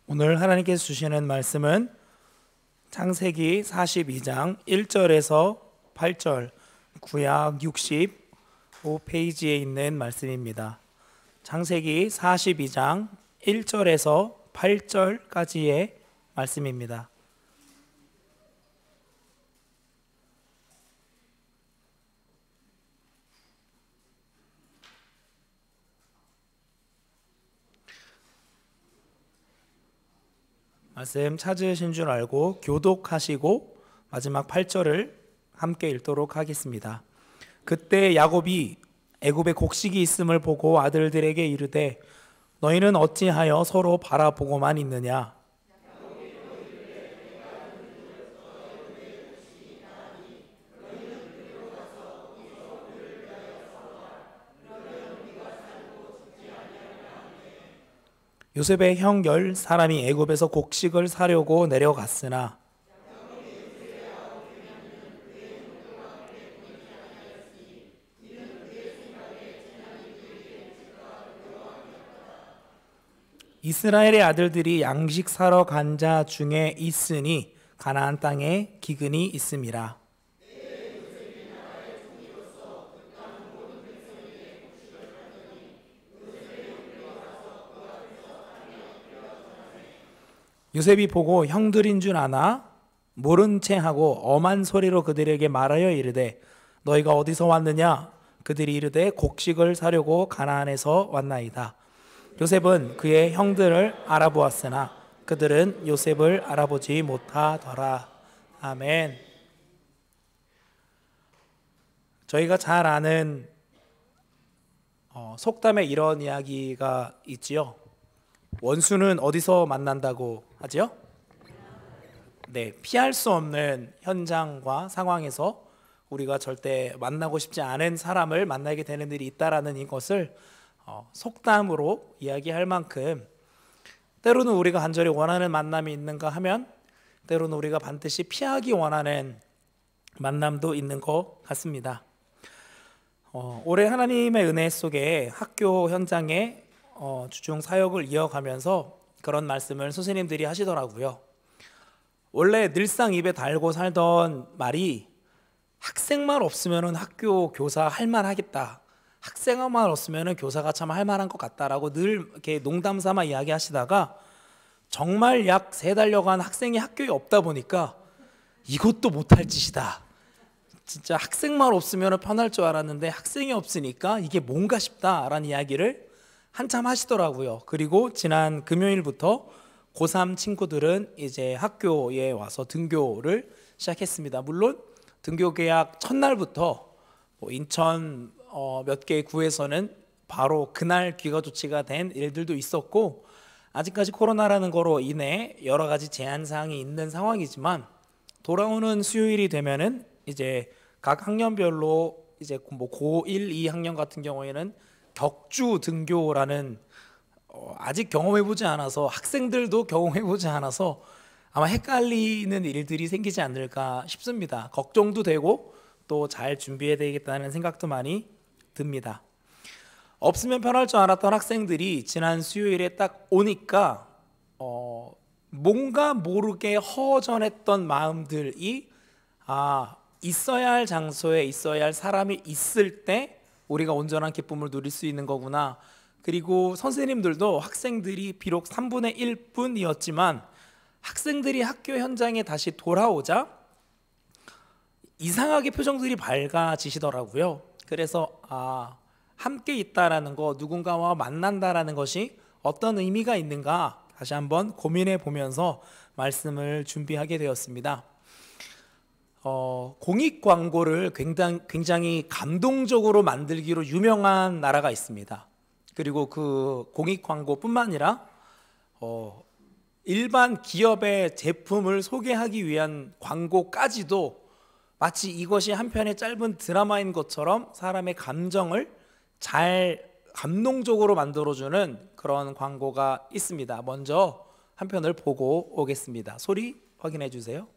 오늘 하나님께서 주시는 말씀은 창세기 42장 1절에서 8절, 구약 65페이지에 있는 말씀입니다. 창세기 42장 1절에서 8절까지의 말씀입니다. 말씀 찾으신 줄 알고 교독하시고 마지막 8절을 함께 읽도록 하겠습니다. 그때 야곱이 애굽에 곡식이 있음을 보고 아들들에게 이르되 너희는 어찌하여 서로 바라보고만 있느냐? 요셉의 형 10사람이 애굽에서 곡식을 사려고 내려갔으나 이스라엘의 아들들이 양식 사러 간 자 중에 있으니 가나안 땅에 기근이 있음이라. 요셉이 보고 형들인 줄 아나 모른 채 하고 엄한 소리로 그들에게 말하여 이르되 너희가 어디서 왔느냐? 그들이 이르되 곡식을 사려고 가나안에서 왔나이다. 요셉은 그의 형들을 알아보았으나 그들은 요셉을 알아보지 못하더라. 아멘. 저희가 잘 아는 속담에 이런 이야기가 있지요. 원수는 어디서 만난다고 하지요? 네, 피할 수 없는 현장과 상황에서 우리가 절대 만나고 싶지 않은 사람을 만나게 되는 일이 있다라는 이것을 속담으로 이야기할 만큼 때로는 우리가 간절히 원하는 만남이 있는가 하면 때로는 우리가 반드시 피하기 원하는 만남도 있는 것 같습니다. 올해 하나님의 은혜 속에 학교 현장에 주중 사역을 이어가면서 그런 말씀을 선생님들이 하시더라고요. 원래 늘상 입에 달고 살던 말이 학생만 없으면 학교 교사 할만 하겠다, 학생만 없으면 교사가 참 할만한 것 같다라고 늘 이렇게 농담 삼아 이야기하시다가 정말 약 3달여간 학생이 학교에 없다 보니까 이것도 못할 짓이다, 진짜 학생만 없으면 편할 줄 알았는데 학생이 없으니까 이게 뭔가 싶다라는 이야기를 한참 하시더라고요. 그리고 지난 금요일부터 고3 친구들은 이제 학교에 와서 등교를 시작했습니다. 물론 등교 계약 첫날부터 인천 몇 개의 구에서는 바로 그날 귀가 조치가 된 일들도 있었고 아직까지 코로나라는 거로 인해 여러 가지 제한 사항이 있는 상황이지만 돌아오는 수요일이 되면은 이제 각 학년별로 이제 고1, 2학년 같은 경우에는 격주 등교라는 아직 경험해보지 않아서 학생들도 경험해보지 않아서 아마 헷갈리는 일들이 생기지 않을까 싶습니다. 걱정도 되고 또 잘 준비해야 되겠다는 생각도 많이 듭니다. 없으면 편할 줄 알았던 학생들이 지난 수요일에 딱 오니까 뭔가 모르게 허전했던 마음들이 있어야 할 장소에 있어야 할 사람이 있을 때 우리가 온전한 기쁨을 누릴 수 있는 거구나. 그리고 선생님들도 학생들이 비록 3분의 1뿐이었지만 학생들이 학교 현장에 다시 돌아오자 이상하게 표정들이 밝아지시더라고요. 그래서 함께 있다라는 거, 누군가와 만난다라는 것이 어떤 의미가 있는가 다시 한번 고민해 보면서 말씀을 준비하게 되었습니다. 공익 광고를 굉장히 감동적으로 만들기로 유명한 나라가 있습니다. 그리고 그 공익 광고뿐만 아니라 일반 기업의 제품을 소개하기 위한 광고까지도 마치 이것이 한 편의 짧은 드라마인 것처럼 사람의 감정을 잘 감동적으로 만들어주는 그런 광고가 있습니다. 먼저 한 편을 보고 오겠습니다. 소리 확인해 주세요.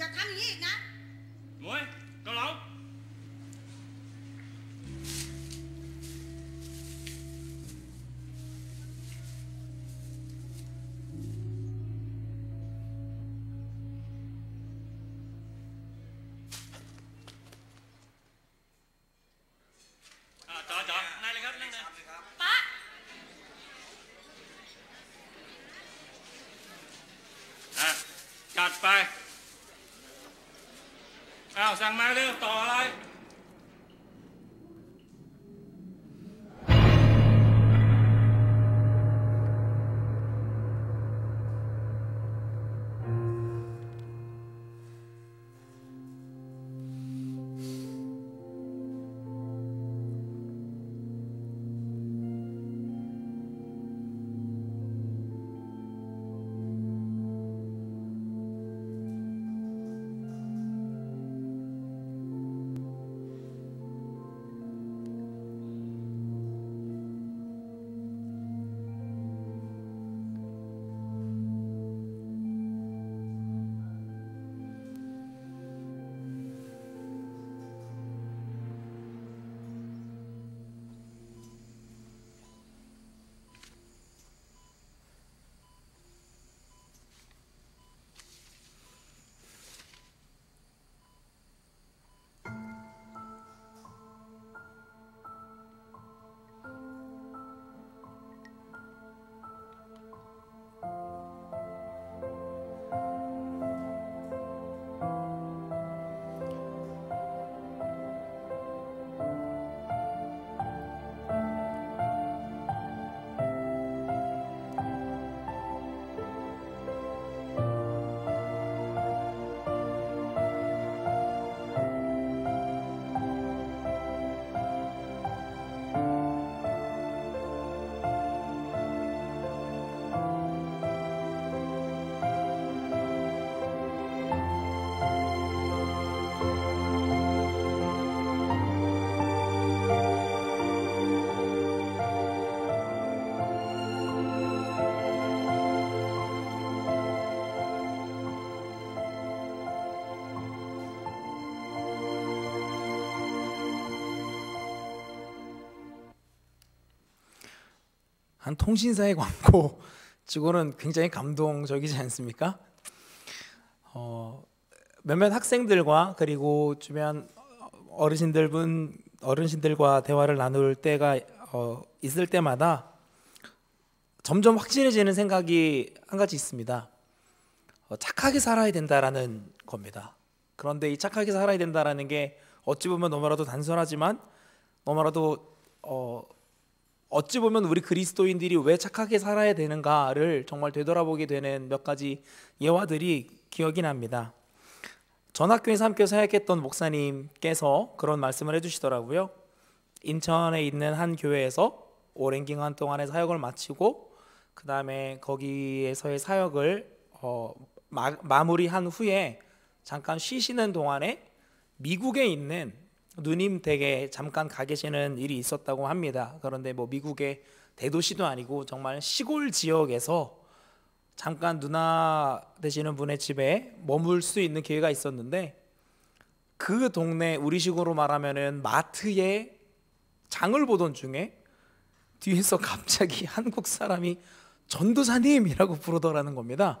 อย่าทำอย่างนี้อีกนะ Muối, cao lẩu. Chọn, nay lên gấp, lên nè. ป๊า จัดไปอ้าวสั่งมาเร็วต่ออะไร한 통신사의 광고 치고는 굉장히 감동적이지 않습니까? 몇몇 학생들과 그리고 주변 어르신들과 대화를 나눌 때가 있을 때마다 점점 확실해지는 생각이 한 가지 있습니다. 착하게 살아야 된다라는 겁니다. 그런데 이 착하게 살아야 된다라는 게 어찌 보면 너무나도 단순하지만 너무나도 어찌 보면 우리 그리스도인들이 왜 착하게 살아야 되는가를 정말 되돌아보게 되는 몇 가지 예화들이 기억이 납니다. 전학교에서 함께 사역했던 목사님께서 그런 말씀을 해주시더라고요. 인천에 있는 한 교회에서 오랜 기간 동안의 사역을 마치고 그 다음에 거기에서의 사역을 마무리한 후에 잠깐 쉬시는 동안에 미국에 있는 누님 댁에 잠깐 가 계시는 일이 있었다고 합니다. 그런데 뭐 미국의 대도시도 아니고 정말 시골 지역에서 잠깐 누나 되시는 분의 집에 머물 수 있는 기회가 있었는데 그 동네 우리식으로 말하면은 마트에 장을 보던 중에 뒤에서 갑자기 한국 사람이 전도사님이라고 부르더라는 겁니다.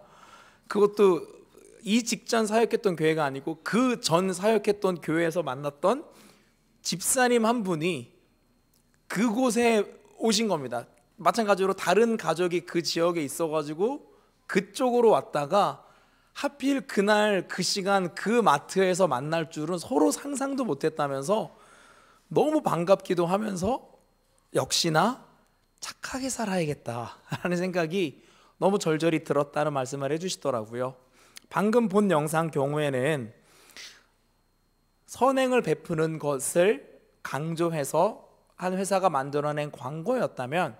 그것도 이 직전 사역했던 교회가 아니고 그 전 사역했던 교회에서 만났던 집사님 한 분이 그곳에 오신 겁니다. 마찬가지로 다른 가족이 그 지역에 있어가지고 그쪽으로 왔다가 하필 그날 그 시간 그 마트에서 만날 줄은 서로 상상도 못했다면서 너무 반갑기도 하면서 역시나 착하게 살아야겠다라는 생각이 너무 절절히 들었다는 말씀을 해주시더라고요. 방금 본 영상 경우에는 선행을 베푸는 것을 강조해서 한 회사가 만들어낸 광고였다면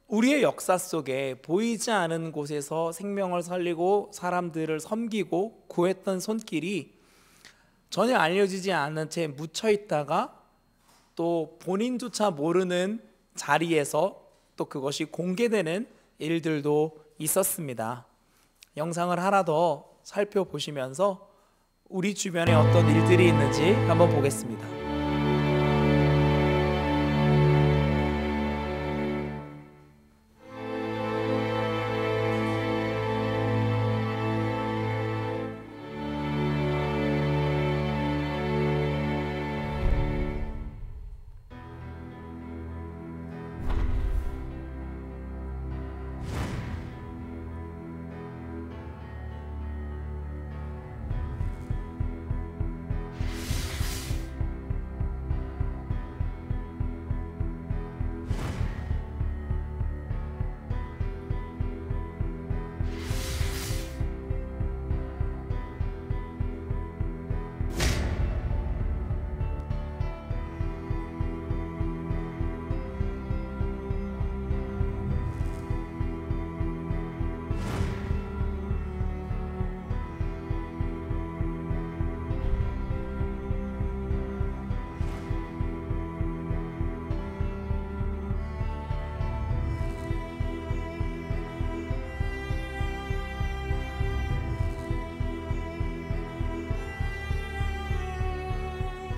우리의 역사 속에 보이지 않은 곳에서 생명을 살리고 사람들을 섬기고 구했던 손길이 전혀 알려지지 않은 채 묻혀 있다가 또 본인조차 모르는 자리에서 또 그것이 공개되는 일들도 있었습니다. 영상을 하나 더 살펴보시면서 우리 주변에 어떤 일들이 있는지 한번 보겠습니다.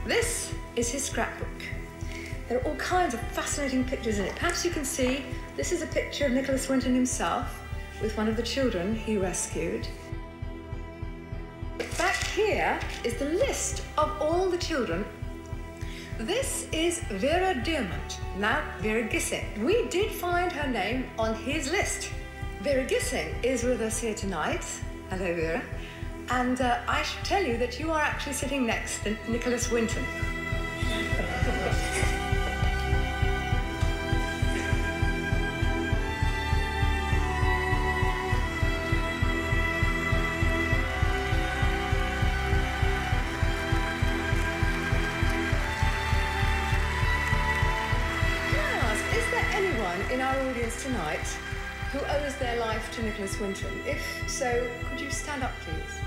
This is his scrapbook. There are all kinds of fascinating pictures in it. Perhaps you can see this is a picture of Nicholas Winton himself with one of the children he rescued. Back here is the list of all the children. This is Vera Diamant, now Vera Gissing. We did find her name on his list. Vera Gissing is with us here tonight. Hello, Vera. And I should tell you that you are actually sitting next to Nicholas Winton. In our audience tonight who owes their life to Nicholas Winton? If so, could you stand up, please?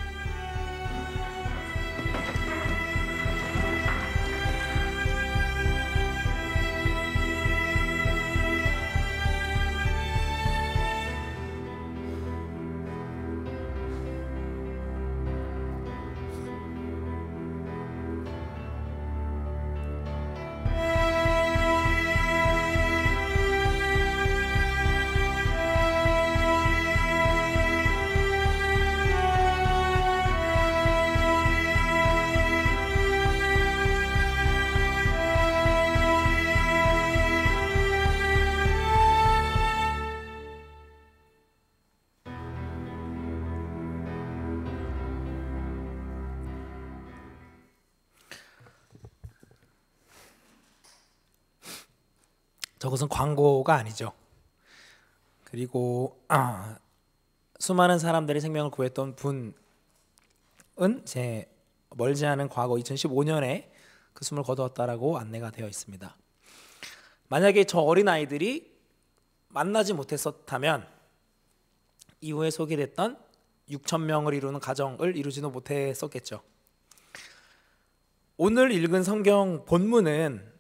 저것은 광고가 아니죠. 그리고 수많은 사람들의 생명을 구했던 분은 제 멀지 않은 과거 2015년에 그 숨을 거두었다라고 안내가 되어 있습니다. 만약에 저 어린아이들이 만나지 못했었다면 이후에 소개됐던 6,000명을 이루는 가정을 이루지도 못했었겠죠. 오늘 읽은 성경 본문은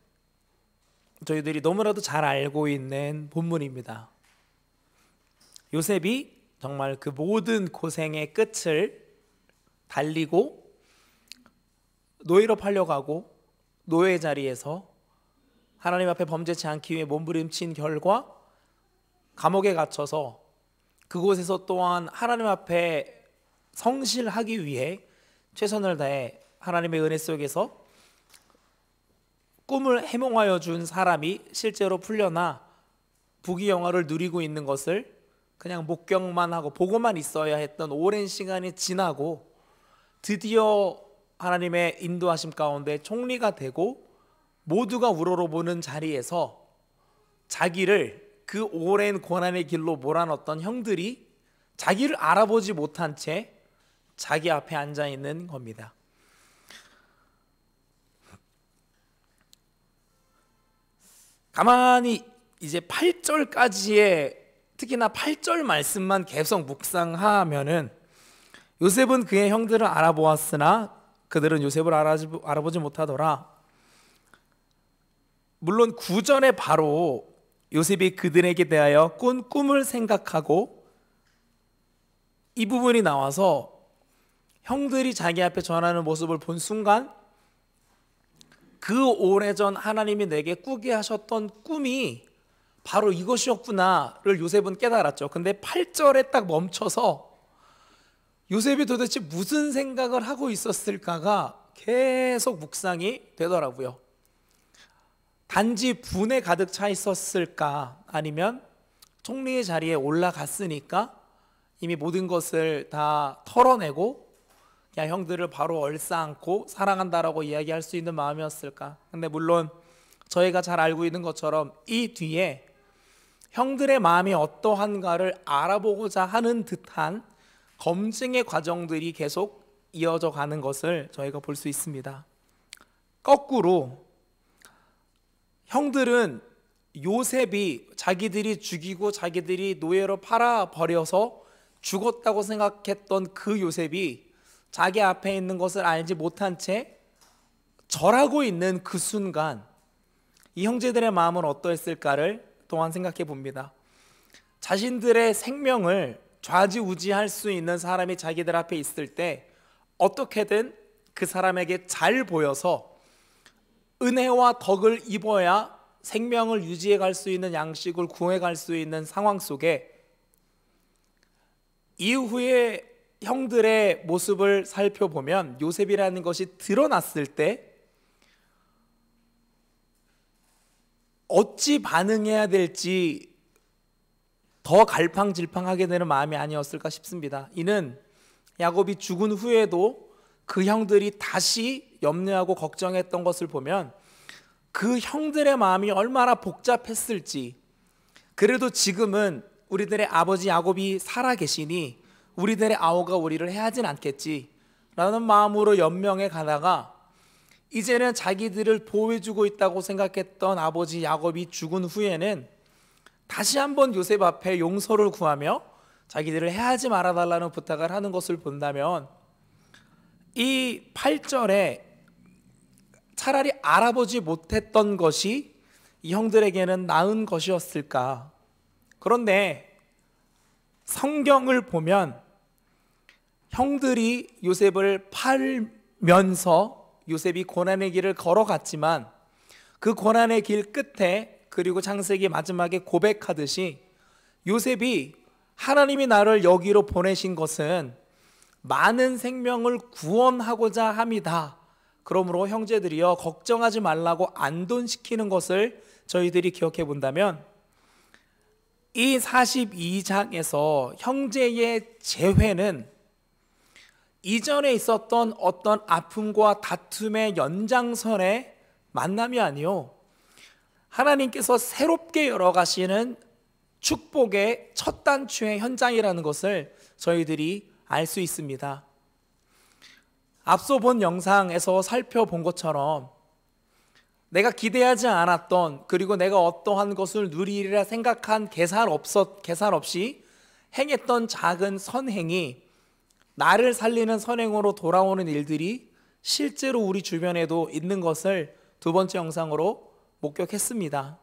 저희들이 너무나도 잘 알고 있는 본문입니다. 요셉이 정말 그 모든 고생의 끝을 달리고 노예로 팔려가고 노예 자리에서 하나님 앞에 범죄치 않기 위해 몸부림친 결과 감옥에 갇혀서 그곳에서 또한 하나님 앞에 성실하기 위해 최선을 다해 하나님의 은혜 속에서 꿈을 해몽하여 준 사람이 실제로 풀려나 부귀영화를 누리고 있는 것을 그냥 목격만 하고 보고만 있어야 했던 오랜 시간이 지나고 드디어 하나님의 인도하심 가운데 총리가 되고 모두가 우러러보는 자리에서 자기를 그 오랜 고난의 길로 몰아넣었던 형들이 자기를 알아보지 못한 채 자기 앞에 앉아 있는 겁니다. 가만히 이제 8절까지의 특히나 8절 말씀만 계속 묵상하면은 요셉은 그의 형들을 알아보았으나 그들은 요셉을 알아보지 못하더라. 물론 9절에 바로 요셉이 그들에게 대하여 꾼 꿈을 생각하고 이 부분이 나와서 형들이 자기 앞에 전하는 모습을 본 순간 그 오래전 하나님이 내게 꾸게 하셨던 꿈이 바로 이것이었구나를 요셉은 깨달았죠. 근데 8절에 딱 멈춰서 요셉이 도대체 무슨 생각을 하고 있었을까가 계속 묵상이 되더라고요. 단지 분에 가득 차 있었을까, 아니면 총리의 자리에 올라갔으니까 이미 모든 것을 다 털어내고 그냥 형들을 바로 얼싸안고 사랑한다라고 이야기할 수 있는 마음이었을까. 근데 물론 저희가 잘 알고 있는 것처럼 이 뒤에 형들의 마음이 어떠한가를 알아보고자 하는 듯한 검증의 과정들이 계속 이어져 가는 것을 저희가 볼 수 있습니다. 거꾸로 형들은 요셉이 자기들이 죽이고 자기들이 노예로 팔아버려서 죽었다고 생각했던 그 요셉이 자기 앞에 있는 것을 알지 못한 채 절하고 있는 그 순간 이 형제들의 마음은 어떠했을까를 또한 생각해 봅니다. 자신들의 생명을 좌지우지할 수 있는 사람이 자기들 앞에 있을 때 어떻게든 그 사람에게 잘 보여서 은혜와 덕을 입어야 생명을 유지해 갈 수 있는 양식을 구해 갈 수 있는 상황 속에 이후에 형들의 모습을 살펴보면 요셉이라는 것이 드러났을 때 어찌 반응해야 될지 더 갈팡질팡하게 되는 마음이 아니었을까 싶습니다. 이는 야곱이 죽은 후에도 그 형들이 다시 염려하고 걱정했던 것을 보면 그 형들의 마음이 얼마나 복잡했을지, 그래도 지금은 우리들의 아버지 야곱이 살아계시니 우리들의 아우가 우리를 해하진 않겠지 라는 마음으로 연명해 가다가 이제는 자기들을 보호해주고 있다고 생각했던 아버지 야곱이 죽은 후에는 다시 한번 요셉 앞에 용서를 구하며 자기들을 해하지 말아달라는 부탁을 하는 것을 본다면 이 8절에 차라리 알아보지 못했던 것이 이 형들에게는 나은 것이었을까. 그런데 성경을 보면 형들이 요셉을 팔면서 요셉이 고난의 길을 걸어갔지만 그 고난의 길 끝에, 그리고 창세기 마지막에 고백하듯이 요셉이 하나님이 나를 여기로 보내신 것은 많은 생명을 구원하고자 함이다. 그러므로 형제들이여 걱정하지 말라고 안돈시키는 것을 저희들이 기억해 본다면 이 42장에서 형제의 재회는 이전에 있었던 어떤 아픔과 다툼의 연장선의 만남이 아니요, 하나님께서 새롭게 열어가시는 축복의 첫 단추의 현장이라는 것을 저희들이 알 수 있습니다. 앞서 본 영상에서 살펴본 것처럼 내가 기대하지 않았던, 그리고 내가 어떠한 것을 누리리라 생각한 계산 없이 행했던 작은 선행이 나를 살리는 선행으로 돌아오는 일들이 실제로 우리 주변에도 있는 것을 두 번째 영상으로 목격했습니다.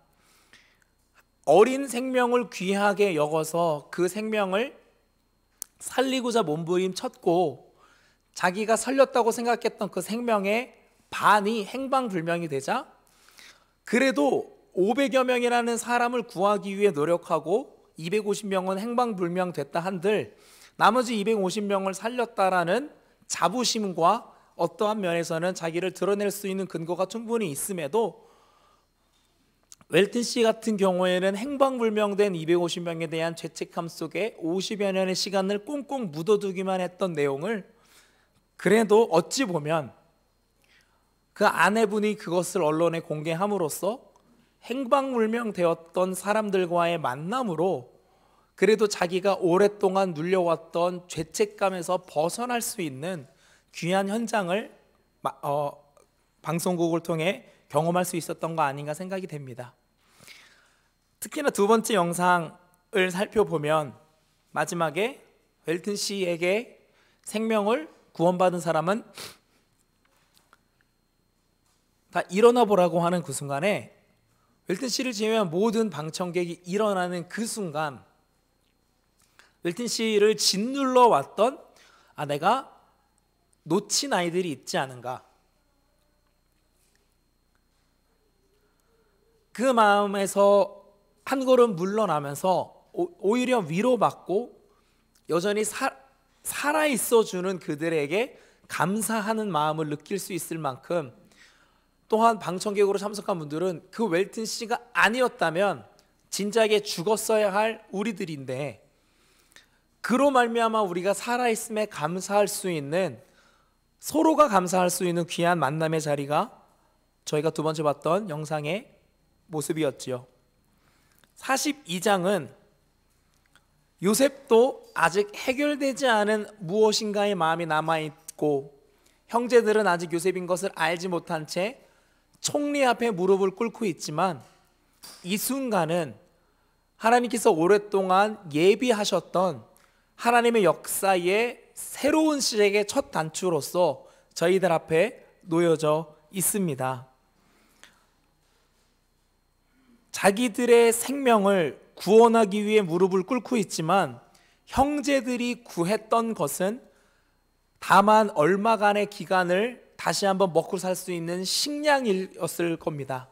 어린 생명을 귀하게 여겨서 그 생명을 살리고자 몸부림쳤고 자기가 살렸다고 생각했던 그 생명의 반이 행방불명이 되자 그래도 500여 명이라는 사람을 구하기 위해 노력하고 250명은 행방불명됐다 한들 나머지 250명을 살렸다라는 자부심과 어떠한 면에서는 자기를 드러낼 수 있는 근거가 충분히 있음에도 웰튼 씨 같은 경우에는 행방불명된 250명에 대한 죄책감 속에 50여 년의 시간을 꽁꽁 묻어두기만 했던 내용을 그래도 어찌 보면 그 아내분이 그것을 언론에 공개함으로써 행방불명되었던 사람들과의 만남으로 그래도 자기가 오랫동안 눌려왔던 죄책감에서 벗어날 수 있는 귀한 현장을 방송국을 통해 경험할 수 있었던 거 아닌가 생각이 됩니다. 특히나 두 번째 영상을 살펴보면 마지막에 웰튼 씨에게 생명을 구원받은 사람은 다 일어나 보라고 하는 그 순간에 웰튼 씨를 제외한 모든 방청객이 일어나는 그 순간 웰튼 씨를 짓눌러 왔던 내가 놓친 아이들이 있지 않은가? 그 마음에서 한 걸음 물러나면서 오히려 위로받고 여전히 살아있어주는 그들에게 감사하는 마음을 느낄 수 있을 만큼, 또한 방청객으로 참석한 분들은 그 웰튼 씨가 아니었다면 진작에 죽었어야 할 우리들인데, 그로 말미암아 우리가 살아있음에 감사할 수 있는, 서로가 감사할 수 있는 귀한 만남의 자리가 저희가 두 번째 봤던 영상의 모습이었지요. 42장은 요셉도 아직 해결되지 않은 무엇인가의 마음이 남아있고, 형제들은 아직 요셉인 것을 알지 못한 채 총리 앞에 무릎을 꿇고 있지만, 이 순간은 하나님께서 오랫동안 예비하셨던 하나님의 역사의 새로운 시작의 첫 단추로서 저희들 앞에 놓여져 있습니다. 자기들의 생명을 구원하기 위해 무릎을 꿇고 있지만, 형제들이 구했던 것은 다만 얼마간의 기간을 다시 한번 먹고 살 수 있는 식량이었을 겁니다.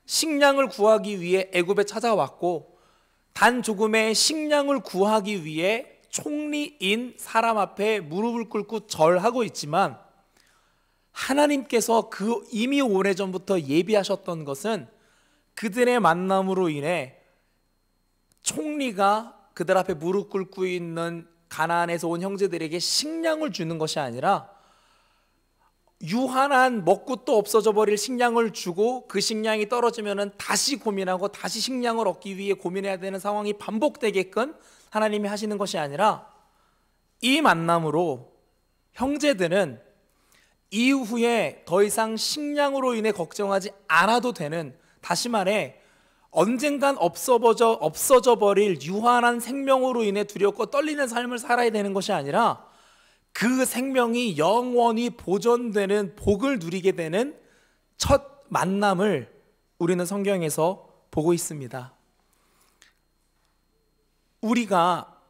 식량을 구하기 위해 애굽에 찾아왔고, 단 조금의 식량을 구하기 위해 총리인 사람 앞에 무릎을 꿇고 절하고 있지만, 하나님께서 그 이미 오래전부터 예비하셨던 것은 그들의 만남으로 인해 총리가 그들 앞에 무릎 꿇고 있는 가나안에서 온 형제들에게 식량을 주는 것이 아니라, 유한한 먹고 또 없어져 버릴 식량을 주고 그 식량이 떨어지면 다시 고민하고 다시 식량을 얻기 위해 고민해야 되는 상황이 반복되게끔 하나님이 하시는 것이 아니라, 이 만남으로 형제들은 이후에 더 이상 식량으로 인해 걱정하지 않아도 되는, 다시 말해 언젠간 없어져 버릴 유한한 생명으로 인해 두렵고 떨리는 삶을 살아야 되는 것이 아니라, 그 생명이 영원히 보존되는 복을 누리게 되는 첫 만남을 우리는 성경에서 보고 있습니다. 우리가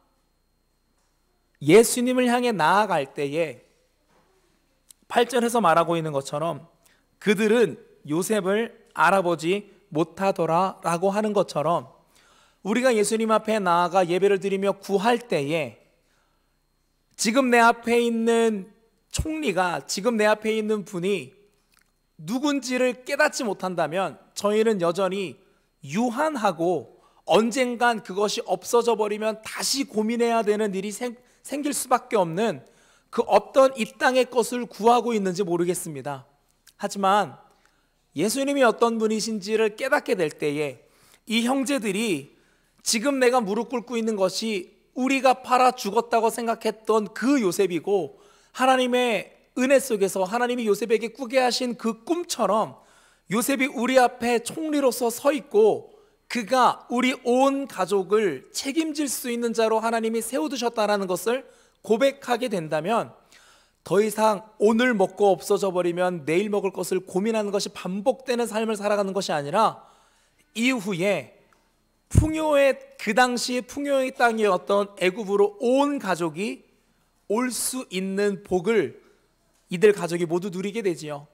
예수님을 향해 나아갈 때에 8절에서 말하고 있는 것처럼 그들은 요셉을 알아보지 못하더라 라고 하는 것처럼, 우리가 예수님 앞에 나아가 예배를 드리며 구할 때에 지금 내 앞에 있는 총리가, 지금 내 앞에 있는 분이 누군지를 깨닫지 못한다면 저희는 여전히 유한하고 언젠간 그것이 없어져 버리면 다시 고민해야 되는 일이 생길 수밖에 없는 그 어떤 이 땅의 것을 구하고 있는지 모르겠습니다. 하지만 예수님이 어떤 분이신지를 깨닫게 될 때에 이 형제들이 지금 내가 무릎 꿇고 있는 것이 우리가 팔아 죽었다고 생각했던 그 요셉이고, 하나님의 은혜 속에서 하나님이 요셉에게 꾸게 하신 그 꿈처럼 요셉이 우리 앞에 총리로서 서 있고, 그가 우리 온 가족을 책임질 수 있는 자로 하나님이 세워두셨다는 것을 고백하게 된다면, 더 이상 오늘 먹고 없어져 버리면 내일 먹을 것을 고민하는 것이 반복되는 삶을 살아가는 것이 아니라, 이후에 그 당시 풍요의 땅이었던 애굽으로 온 가족이 올 수 있는 복을 이들 가족이 모두 누리게 되지요.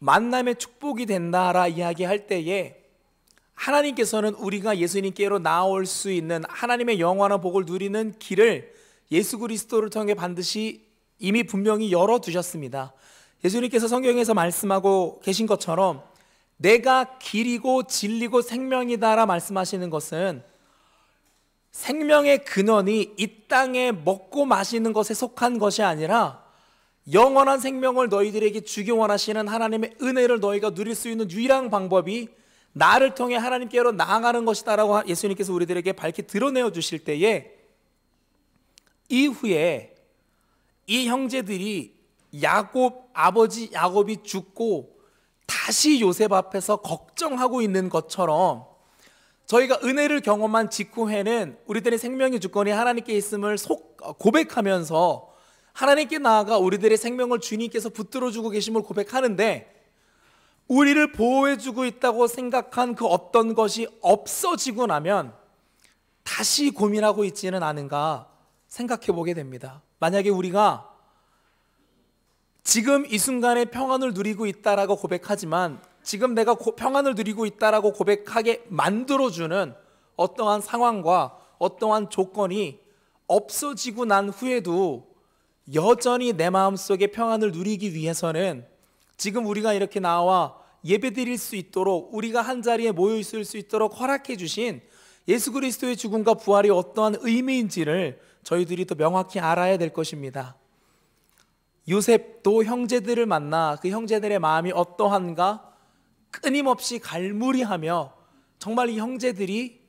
만남의 축복이 된다라 이야기할 때에, 하나님께서는 우리가 예수님께로 나올 수 있는 하나님의 영원한 복을 누리는 길을 예수 그리스도를 통해 반드시 이미 분명히 열어두셨습니다. 예수님께서 성경에서 말씀하고 계신 것처럼 내가 길이고 진리고 생명이다라 말씀하시는 것은, 생명의 근원이 이 땅에 먹고 마시는 것에 속한 것이 아니라 영원한 생명을 너희들에게 주기 원하시는 하나님의 은혜를 너희가 누릴 수 있는 유일한 방법이 나를 통해 하나님께로 나아가는 것이다 라고 예수님께서 우리들에게 밝히 드러내어 주실 때에, 이후에 이 형제들이 아버지 야곱이 죽고 다시 요셉 앞에서 걱정하고 있는 것처럼, 저희가 은혜를 경험한 직후에는 우리들의 생명의 주권이 하나님께 있음을 고백하면서 하나님께 나아가 우리들의 생명을 주님께서 붙들어주고 계심을 고백하는데, 우리를 보호해주고 있다고 생각한 그 어떤 것이 없어지고 나면 다시 고민하고 있지는 않은가 생각해 보게 됩니다. 만약에 우리가 지금 이 순간에 평안을 누리고 있다라고 고백하지만 지금 내가 평안을 누리고 있다라고 고백하게 만들어주는 어떠한 상황과 어떠한 조건이 없어지고 난 후에도 여전히 내 마음속에 평안을 누리기 위해서는 지금 우리가 이렇게 나와 예배드릴 수 있도록 우리가 한자리에 모여 있을 수 있도록 허락해 주신 예수 그리스도의 죽음과 부활이 어떠한 의미인지를 저희들이 더 명확히 알아야 될 것입니다. 요셉도 형제들을 만나 그 형제들의 마음이 어떠한가 끊임없이 갈무리하며 정말 이 형제들이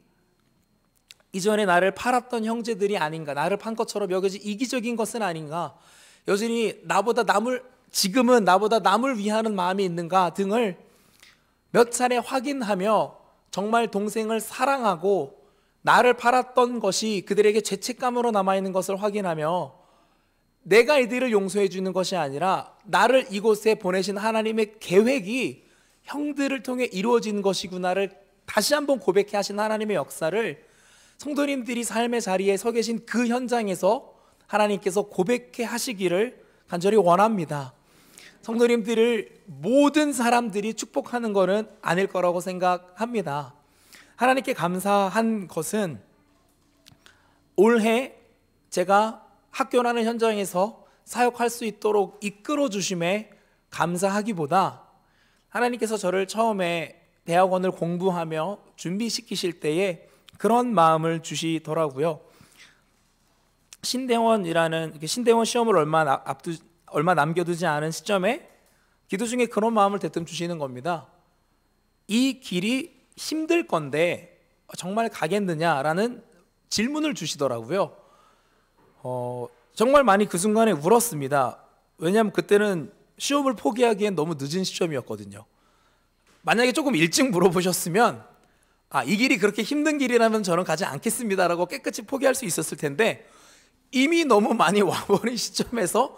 이전에 나를 팔았던 형제들이 아닌가, 나를 판 것처럼 여겨지 이기적인 것은 아닌가, 여전히 지금은 나보다 남을 위하는 마음이 있는가 등을 몇 차례 확인하며 정말 동생을 사랑하고 나를 팔았던 것이 그들에게 죄책감으로 남아있는 것을 확인하며 내가 이들을 용서해 주는 것이 아니라 나를 이곳에 보내신 하나님의 계획이 형들을 통해 이루어진 것이구나를 다시 한번 고백해 하신 하나님의 역사를 성도님들이 삶의 자리에 서 계신 그 현장에서 하나님께서 고백해 하시기를 간절히 원합니다. 성도님들을 모든 사람들이 축복하는 것은 아닐 거라고 생각합니다. 하나님께 감사한 것은 올해 제가 학교라는 현장에서 사역할 수 있도록 이끌어 주심에 감사하기보다 하나님께서 저를 처음에 대학원을 공부하며 준비시키실 때에 그런 마음을 주시더라고요. 신대원 시험을 얼마 남겨두지 않은 시점에 기도 중에 그런 마음을 대뜸 주시는 겁니다. 이 길이 힘들 건데 정말 가겠느냐라는 질문을 주시더라고요. 정말 많이 그 순간에 울었습니다. 왜냐하면 그때는 시험을 포기하기엔 너무 늦은 시점이었거든요. 만약에 조금 일찍 물어보셨으면 이 길이 그렇게 힘든 길이라면 저는 가지 않겠습니다라고 깨끗이 포기할 수 있었을 텐데 이미 너무 많이 와버린 시점에서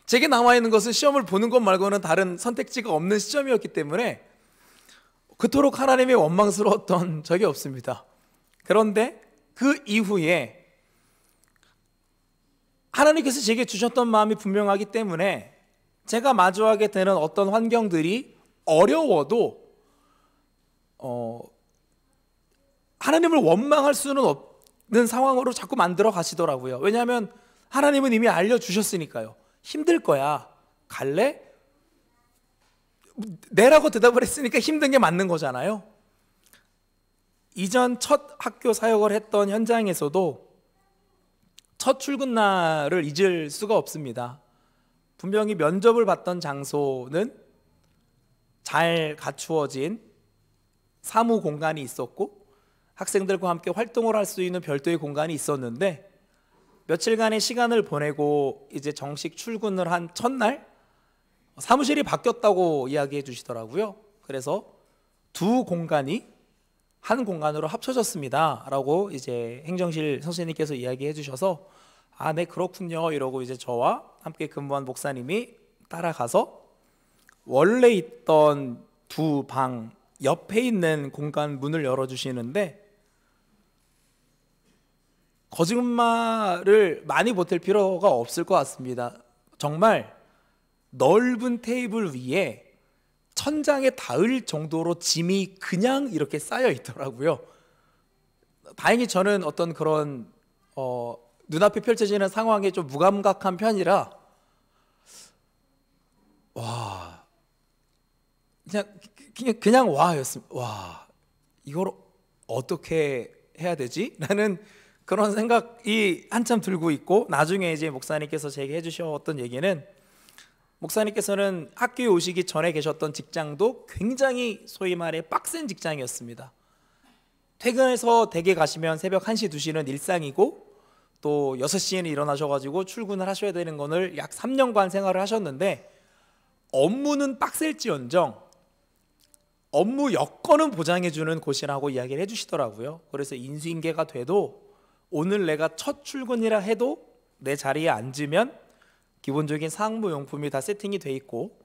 제게 남아있는 것은 시험을 보는 것 말고는 다른 선택지가 없는 시점이었기 때문에 그토록 하나님의 원망스러웠던 적이 없습니다. 그런데 그 이후에 하나님께서 제게 주셨던 마음이 분명하기 때문에 제가 마주하게 되는 어떤 환경들이 어려워도 하나님을 원망할 수는 없는 상황으로 자꾸 만들어 가시더라고요. 왜냐하면 하나님은 이미 알려주셨으니까요. 힘들 거야. 갈래? 네라고 대답을 했으니까 힘든 게 맞는 거잖아요. 이전 첫 학교 사역을 했던 현장에서도 첫 출근 날을 잊을 수가 없습니다. 분명히 면접을 받던 장소는 잘 갖추어진 사무 공간이 있었고 학생들과 함께 활동을 할 수 있는 별도의 공간이 있었는데 며칠간의 시간을 보내고 이제 정식 출근을 한 첫날 사무실이 바뀌었다고 이야기해 주시더라고요. 그래서 두 공간이 한 공간으로 합쳐졌습니다 라고 이제 행정실 선생님께서 이야기해 주셔서 네 그렇군요 이러고 이제 저와 함께 근무한 목사님이 따라가서 원래 있던 두 방 옆에 있는 공간 문을 열어주시는데 거짓말을 많이 보탤 필요가 없을 것 같습니다. 정말 넓은 테이블 위에 천장에 닿을 정도로 짐이 그냥 이렇게 쌓여 있더라고요. 다행히 저는 어떤 그런 눈앞에 펼쳐지는 상황에 좀 무감각한 편이라 그냥 와였습니다. 와, 이걸 어떻게 해야 되지? 라는 그런 생각이 한참 들고 있고 나중에 이제 목사님께서 제게 해주셨던 얘기는 목사님께서는 학교에 오시기 전에 계셨던 직장도 굉장히 소위 말해 빡센 직장이었습니다. 퇴근해서 댁에 가시면 새벽 1시, 2시는 일상이고 또 6시에는 일어나셔가지고 출근을 하셔야 되는 거를 약 3년간 생활을 하셨는데 업무는 빡셀지언정 업무 여건은 보장해주는 곳이라고 이야기를 해주시더라고요. 그래서 인수인계가 돼도 오늘 내가 첫 출근이라 해도 내 자리에 앉으면 기본적인 상무용품이 다 세팅이 돼 있고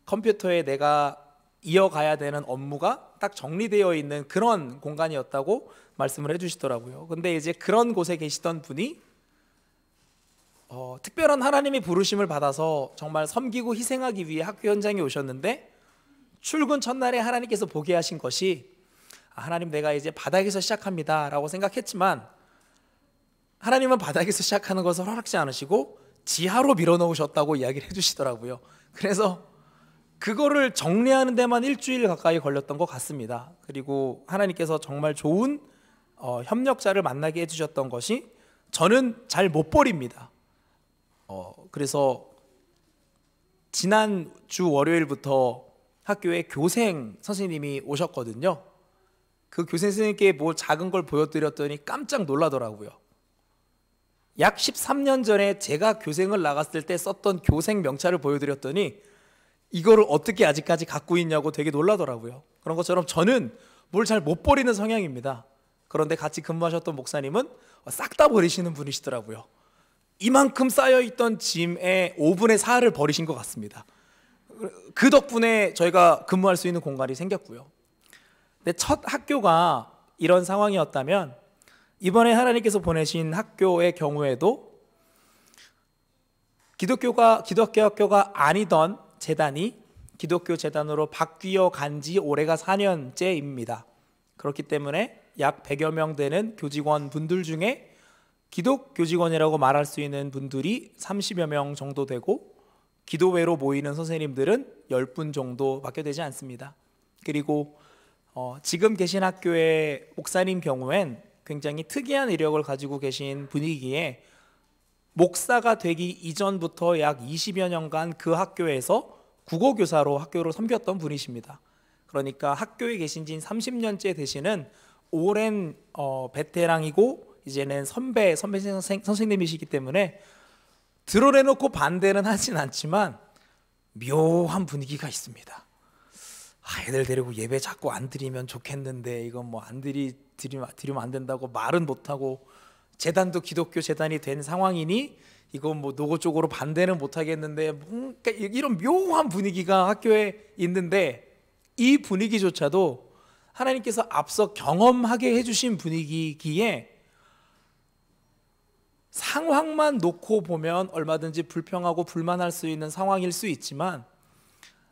컴퓨터에 내가 이어가야 되는 업무가 딱 정리되어 있는 그런 공간이었다고 말씀을 해주시더라고요. 근데 이제 그런 곳에 계시던 분이 특별한 하나님의 부르심을 받아서 정말 섬기고 희생하기 위해 학교 현장에 오셨는데 출근 첫날에 하나님께서 보게 하신 것이 하나님 내가 이제 바닥에서 시작합니다 라고 생각했지만 하나님은 바닥에서 시작하는 것을 허락지 않으시고 지하로 밀어넣으셨다고 이야기를 해주시더라고요. 그래서 그거를 정리하는 데만 일주일 가까이 걸렸던 것 같습니다. 그리고 하나님께서 정말 좋은 협력자를 만나게 해주셨던 것이 저는 잘 못 버립니다. 그래서 지난주 월요일부터 학교에 교생 선생님이 오셨거든요. 그 교생 선생님께 뭐 작은 걸 보여드렸더니 깜짝 놀라더라고요. 약 13년 전에 제가 교생을 나갔을 때 썼던 교생 명찰을 보여드렸더니 이거를 어떻게 아직까지 갖고 있냐고 되게 놀라더라고요. 그런 것처럼 저는 뭘 잘 못 버리는 성향입니다. 그런데 같이 근무하셨던 목사님은 싹 다 버리시는 분이시더라고요. 이만큼 쌓여있던 짐의 5분의 4를 버리신 것 같습니다. 그 덕분에 저희가 근무할 수 있는 공간이 생겼고요. 근데 첫 학교가 이런 상황이었다면 이번에 하나님께서 보내신 학교의 경우에도 기독교 학교가 아니던 재단이 기독교 재단으로 바뀌어 간 지 올해가 4년째입니다. 그렇기 때문에 약 100여 명 되는 교직원 분들 중에 기독교직원이라고 말할 수 있는 분들이 30여 명 정도 되고 기도회로 모이는 선생님들은 10분 정도밖에 되지 않습니다. 그리고 지금 계신 학교의 목사님 경우엔 굉장히 특이한 이력을 가지고 계신 분이기에 목사가 되기 이전부터 약 20여 년간 그 학교에서 국어교사로 학교를 섬겼던 분이십니다. 그러니까 학교에 계신 지 30년째 되시는 오랜 베테랑이고 이제는 선배 선생님이시기 때문에 드러내놓고 반대는 하진 않지만 묘한 분위기가 있습니다. 애들 데리고 예배 자꾸 안 드리면 좋겠는데 이건 뭐 안 드리면 안 된다고 말은 못하고 재단도 기독교 재단이 된 상황이니 이건 뭐 노골적으로 반대는 못하겠는데 뭔가 이런 묘한 분위기가 학교에 있는데 이 분위기조차도 하나님께서 앞서 경험하게 해주신 분위기기에 상황만 놓고 보면 얼마든지 불평하고 불만할 수 있는 상황일 수 있지만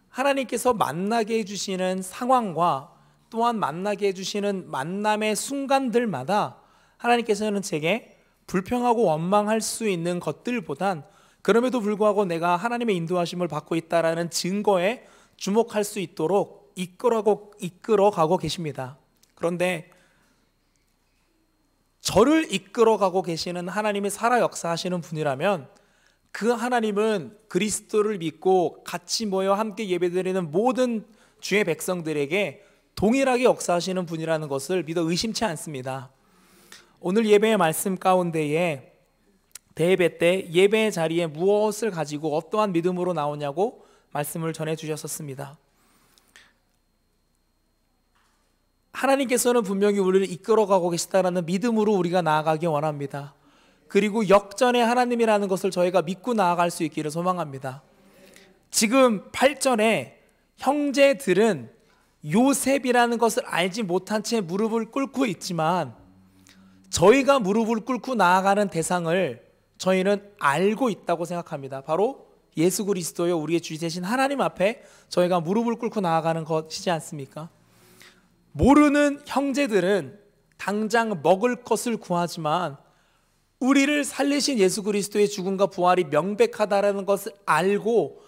하나님께서 만나게 해주시는 상황과 또한 만나게 해주시는 만남의 순간들마다 하나님께서는 제게 불평하고 원망할 수 있는 것들보단 그럼에도 불구하고 내가 하나님의 인도하심을 받고 있다라는 증거에 주목할 수 있도록 이끌어가고 계십니다. 그런데 저를 이끌어가고 계시는 하나님이 살아 역사하시는 분이라면 그 하나님은 그리스도를 믿고 같이 모여 함께 예배드리는 모든 주의 백성들에게 동일하게 역사하시는 분이라는 것을 믿어 의심치 않습니다. 오늘 예배의 말씀 가운데에 대예배 때 예배의 자리에 무엇을 가지고 어떠한 믿음으로 나오냐고 말씀을 전해 주셨었습니다. 하나님께서는 분명히 우리를 이끌어가고 계시다라는 믿음으로 우리가 나아가기 원합니다. 그리고 역전의 하나님이라는 것을 저희가 믿고 나아갈 수 있기를 소망합니다. 지금 8절에 형제들은 요셉이라는 것을 알지 못한 채 무릎을 꿇고 있지만 저희가 무릎을 꿇고 나아가는 대상을 저희는 알고 있다고 생각합니다. 바로 예수 그리스도여 우리의 주 되신 하나님 앞에 저희가 무릎을 꿇고 나아가는 것이지 않습니까? 모르는 형제들은 당장 먹을 것을 구하지만 우리를 살리신 예수 그리스도의 죽음과 부활이 명백하다라는 것을 알고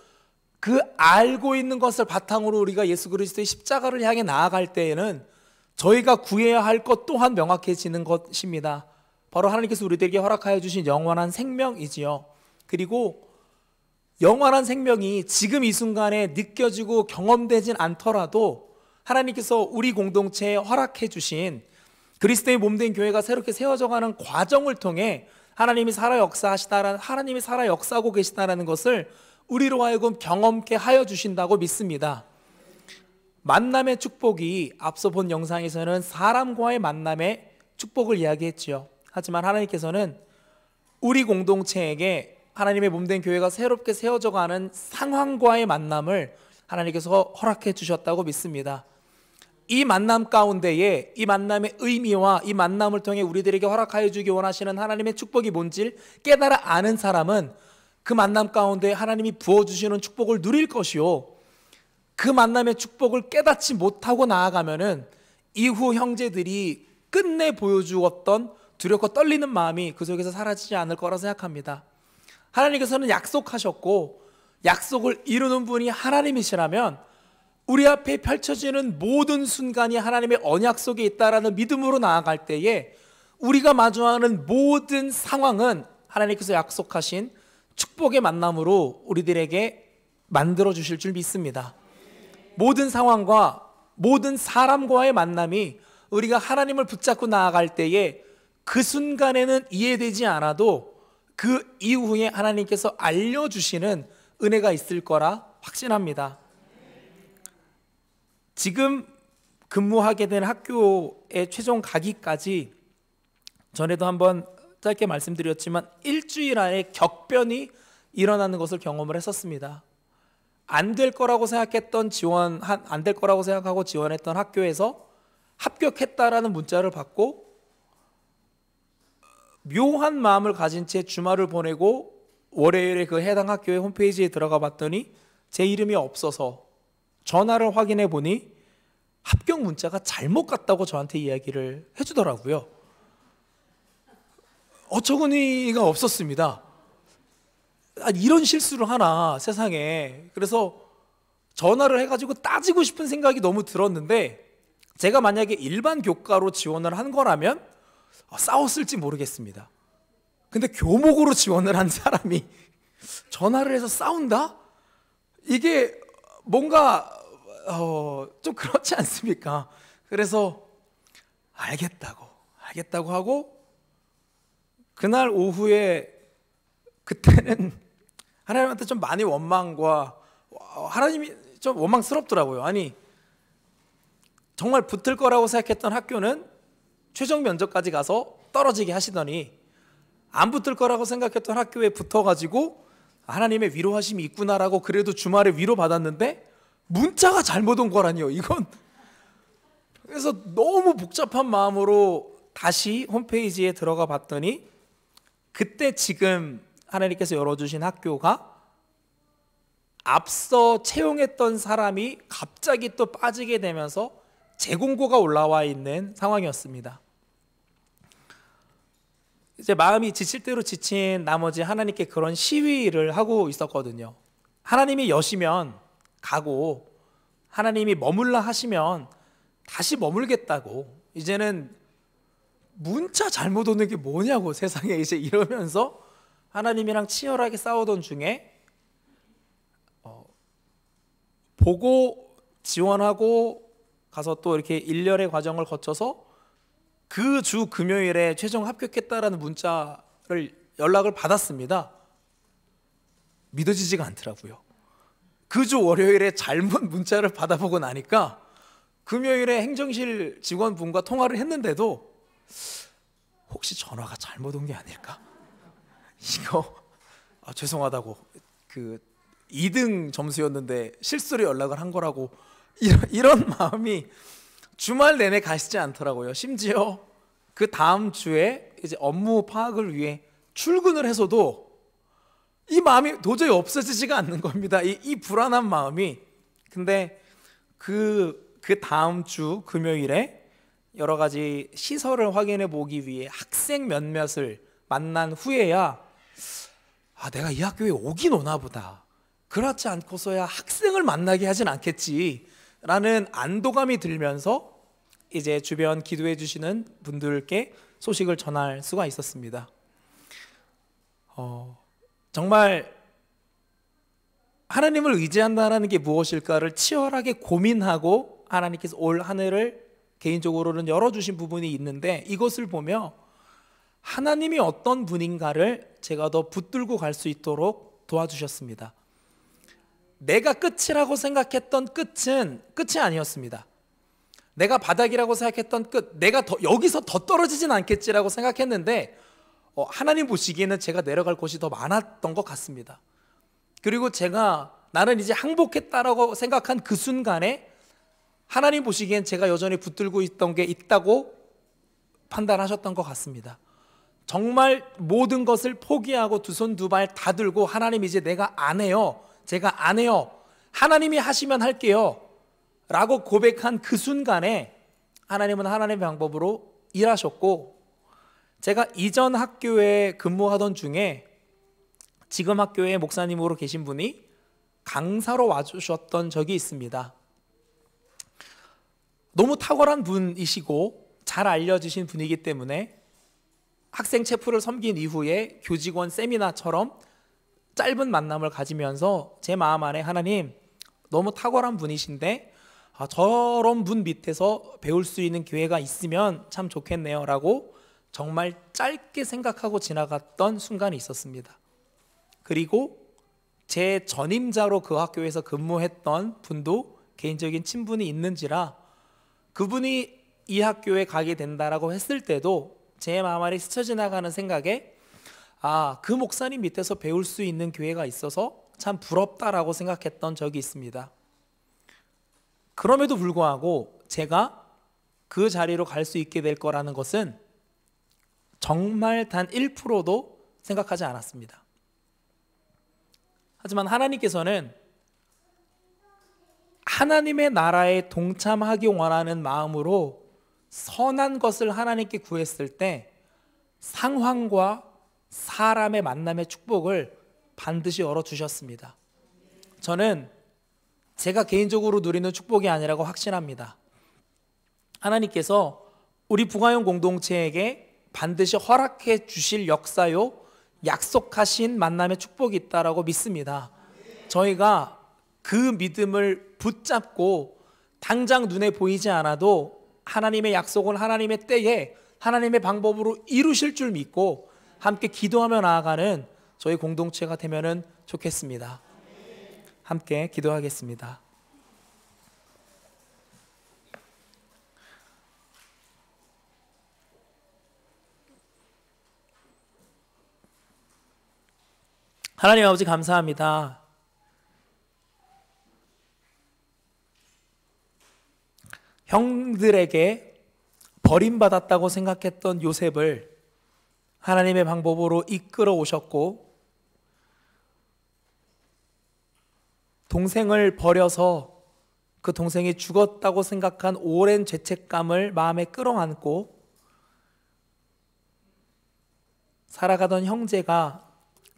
그 알고 있는 것을 바탕으로 우리가 예수 그리스도의 십자가를 향해 나아갈 때에는 저희가 구해야 할 것 또한 명확해지는 것입니다. 바로 하나님께서 우리들에게 허락하여 주신 영원한 생명이지요. 그리고 영원한 생명이 지금 이 순간에 느껴지고 경험되진 않더라도 하나님께서 우리 공동체에 허락해 주신 그리스도의 몸된 교회가 새롭게 세워져가는 과정을 통해 하나님이 살아 역사하시다라는 하나님이 살아 역사하고 계시다라는 것을 우리로 하여금 경험케 하여 주신다고 믿습니다. 만남의 축복이 앞서 본 영상에서는 사람과의 만남의 축복을 이야기했지요. 하지만 하나님께서는 우리 공동체에게 하나님의 몸된 교회가 새롭게 세워져가는 상황과의 만남을 하나님께서 허락해 주셨다고 믿습니다. 이 만남 가운데에 이 만남의 의미와 이 만남을 통해 우리들에게 허락하여 주기 원하시는 하나님의 축복이 뭔지를 깨달아 아는 사람은 그 만남 가운데 하나님이 부어주시는 축복을 누릴 것이요, 그 만남의 축복을 깨닫지 못하고 나아가면은 이후 형제들이 끝내 보여주었던 두렵고 떨리는 마음이 그 속에서 사라지지 않을 거라 생각합니다. 하나님께서는 약속하셨고 약속을 이루는 분이 하나님이시라면 우리 앞에 펼쳐지는 모든 순간이 하나님의 언약 속에 있다라는 믿음으로 나아갈 때에 우리가 마주하는 모든 상황은 하나님께서 약속하신 축복의 만남으로 우리들에게 만들어 주실 줄 믿습니다. 모든 상황과 모든 사람과의 만남이 우리가 하나님을 붙잡고 나아갈 때에 그 순간에는 이해되지 않아도 그 이후에 하나님께서 알려주시는 은혜가 있을 거라 확신합니다. 지금 근무하게 된 학교의 최종 가기까지 전에도 한번 짧게 말씀드렸지만 일주일 안에 격변이 일어나는 것을 경험을 했었습니다. 안 될 거라고 생각했던 안 될 거라고 생각하고 지원했던 학교에서 합격했다라는 문자를 받고 묘한 마음을 가진 채 주말을 보내고 월요일에 그 해당 학교의 홈페이지에 들어가 봤더니 제 이름이 없어서 전화를 확인해 보니 합격 문자가 잘못 갔다고 저한테 이야기를 해주더라고요. 어처구니가 없었습니다. 이런 실수를 하나 세상에. 그래서 전화를 해가지고 따지고 싶은 생각이 너무 들었는데 제가 만약에 일반 교과로 지원을 한 거라면 싸웠을지 모르겠습니다. 근데 교목으로 지원을 한 사람이 전화를 해서 싸운다? 이게 뭔가 좀 그렇지 않습니까? 그래서 알겠다고 하고 그날 오후에 그때는 하나님한테 좀 많이 원망과 하나님이 좀 원망스럽더라고요. 아니 정말 붙을 거라고 생각했던 학교는 최종 면접까지 가서 떨어지게 하시더니 안 붙을 거라고 생각했던 학교에 붙어가지고 하나님의 위로하심이 있구나라고 그래도 주말에 위로받았는데 문자가 잘못 온 거라니요. 이건 그래서 너무 복잡한 마음으로 다시 홈페이지에 들어가 봤더니 그때 지금 하나님께서 열어주신 학교가 앞서 채용했던 사람이 갑자기 또 빠지게 되면서 재공고가 올라와 있는 상황이었습니다. 이제 마음이 지칠 대로 지친 나머지 하나님께 그런 시위를 하고 있었거든요. 하나님이 여시면 가고 하나님이 머물라 하시면 다시 머물겠다고, 이제는 문자 잘못 오는 게 뭐냐고 세상에 이제 이러면서 하나님이랑 치열하게 싸우던 중에 보고 지원하고 가서 또 이렇게 일련의 과정을 거쳐서 그 주 금요일에 최종 합격했다라는 문자를 연락을 받았습니다. 믿어지지가 않더라고요. 그 주 월요일에 잘못 문자를 받아보고 나니까 금요일에 행정실 직원분과 통화를 했는데도 혹시 전화가 잘못 온 게 아닐까? 이거 죄송하다고, 그 2등 점수였는데 실수로 연락을 한 거라고, 이런 마음이 주말 내내 가시지 않더라고요. 심지어 그 다음 주에 이제 업무 파악을 위해 출근을 해서도 이 마음이 도저히 없어지지가 않는 겁니다. 이 불안한 마음이. 근데 그 다음 주 금요일에 여러 가지 시설을 확인해 보기 위해 학생 몇몇을 만난 후에야 내가 이 학교에 오긴 오나 보다. 그렇지 않고서야 학생을 만나게 하진 않겠지 라는 안도감이 들면서 이제 주변 기도해 주시는 분들께 소식을 전할 수가 있었습니다. 정말 하나님을 의지한다는 게 무엇일까를 치열하게 고민하고 하나님께서 올 한 해를 개인적으로는 열어주신 부분이 있는데, 이것을 보며 하나님이 어떤 분인가를 제가 더 붙들고 갈 수 있도록 도와주셨습니다. 내가 끝이라고 생각했던 끝은 끝이 아니었습니다. 내가 바닥이라고 생각했던 끝, 내가 여기서 더 떨어지진 않겠지라고 생각했는데 하나님 보시기에는 제가 내려갈 곳이 더 많았던 것 같습니다. 그리고 제가 나는 이제 항복했다라고 생각한 그 순간에 하나님 보시기엔 제가 여전히 붙들고 있던 게 있다고 판단하셨던 것 같습니다. 정말 모든 것을 포기하고 두 손 두 발 다 들고 하나님 이제 내가 안 해요. 제가 안 해요. 하나님이 하시면 할게요. 라고 고백한 그 순간에 하나님은 하나님의 방법으로 일하셨고, 제가 이전 학교에 근무하던 중에 지금 학교에 목사님으로 계신 분이 강사로 와주셨던 적이 있습니다. 너무 탁월한 분이시고 잘 알려지신 분이기 때문에 학생 체프를 섬긴 이후에 교직원 세미나처럼 짧은 만남을 가지면서 제 마음 안에 하나님, 너무 탁월한 분이신데 저런 분 밑에서 배울 수 있는 기회가 있으면 참 좋겠네요 라고 정말 짧게 생각하고 지나갔던 순간이 있었습니다. 그리고 제 전임자로 그 학교에서 근무했던 분도 개인적인 친분이 있는지라 그분이 이 학교에 가게 된다라고 했을 때도 제 마음 안에 스쳐 지나가는 생각에 그 목사님 밑에서 배울 수 있는 기회가 있어서 참 부럽다라고 생각했던 적이 있습니다. 그럼에도 불구하고 제가 그 자리로 갈 수 있게 될 거라는 것은 정말 단 1%도 생각하지 않았습니다. 하지만 하나님께서는 하나님의 나라에 동참하기 원하는 마음으로 선한 것을 하나님께 구했을 때 상황과 사람의 만남의 축복을 반드시 열어주셨습니다. 저는 제가 개인적으로 누리는 축복이 아니라고 확신합니다. 하나님께서 우리 부가영 공동체에게 반드시 허락해 주실 역사요, 약속하신 만남의 축복이 있다라고 믿습니다. 저희가 그 믿음을 붙잡고 당장 눈에 보이지 않아도 하나님의 약속을 하나님의 때에 하나님의 방법으로 이루실 줄 믿고 함께 기도하며 나아가는 저희 공동체가 되면 좋겠습니다. 함께 기도하겠습니다. 하나님 아버지 감사합니다. 형들에게 버림받았다고 생각했던 요셉을 하나님의 방법으로 이끌어 오셨고, 동생을 버려서 그 동생이 죽었다고 생각한 오랜 죄책감을 마음에 끌어안고 살아가던 형제가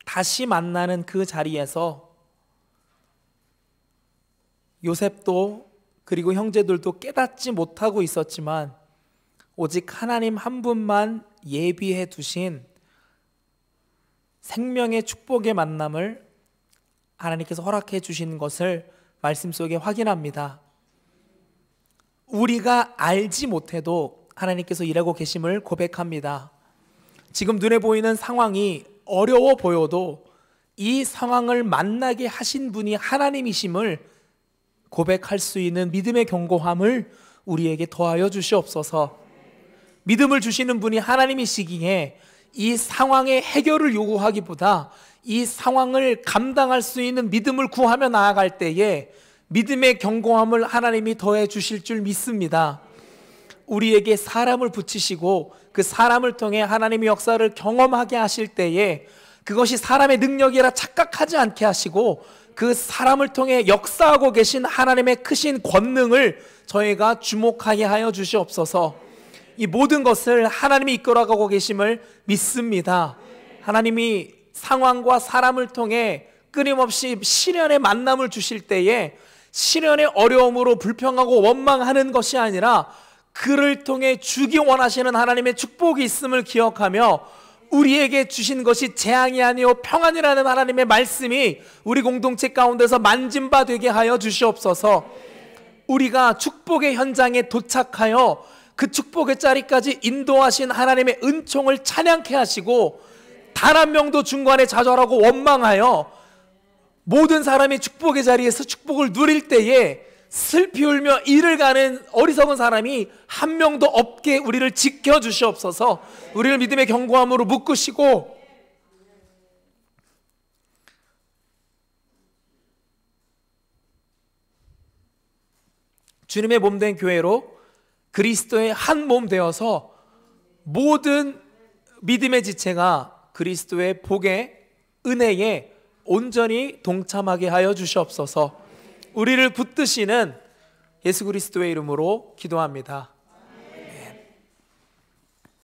다시 만나는 그 자리에서 요셉도 그리고 형제들도 깨닫지 못하고 있었지만 오직 하나님 한 분만 예비해 두신 생명의 축복의 만남을 하나님께서 허락해 주신 것을 말씀 속에 확인합니다. 우리가 알지 못해도 하나님께서 일하고 계심을 고백합니다. 지금 눈에 보이는 상황이 어려워 보여도 이 상황을 만나게 하신 분이 하나님이심을 고백할 수 있는 믿음의 견고함을 우리에게 더하여 주시옵소서. 믿음을 주시는 분이 하나님이시기에 이 상황의 해결을 요구하기보다 이 상황을 감당할 수 있는 믿음을 구하며 나아갈 때에 믿음의 견고함을 하나님이 더해 주실 줄 믿습니다. 우리에게 사람을 붙이시고 그 사람을 통해 하나님의 역사를 경험하게 하실 때에 그것이 사람의 능력이라 착각하지 않게 하시고 그 사람을 통해 역사하고 계신 하나님의 크신 권능을 저희가 주목하게 하여 주시옵소서. 이 모든 것을 하나님이 이끌어가고 계심을 믿습니다. 하나님이 상황과 사람을 통해 끊임없이 시련의 만남을 주실 때에 시련의 어려움으로 불평하고 원망하는 것이 아니라 그를 통해 주기 원하시는 하나님의 축복이 있음을 기억하며 우리에게 주신 것이 재앙이 아니요 평안이라는 하나님의 말씀이 우리 공동체 가운데서 만진 바 되게 하여 주시옵소서. 우리가 축복의 현장에 도착하여 그 축복의 자리까지 인도하신 하나님의 은총을 찬양케 하시고 단 한 명도 중간에 좌절하고 원망하여 모든 사람이 축복의 자리에서 축복을 누릴 때에 슬피 울며 이를 가는 어리석은 사람이 한 명도 없게 우리를 지켜주시옵소서. 우리를 믿음의 견고함으로 묶으시고 주님의 몸된 교회로 그리스도의 한 몸 되어서 모든 믿음의 지체가 그리스도의 복에, 은혜에 온전히 동참하게 하여 주시옵소서. 우리를 붙드시는 예수 그리스도의 이름으로 기도합니다.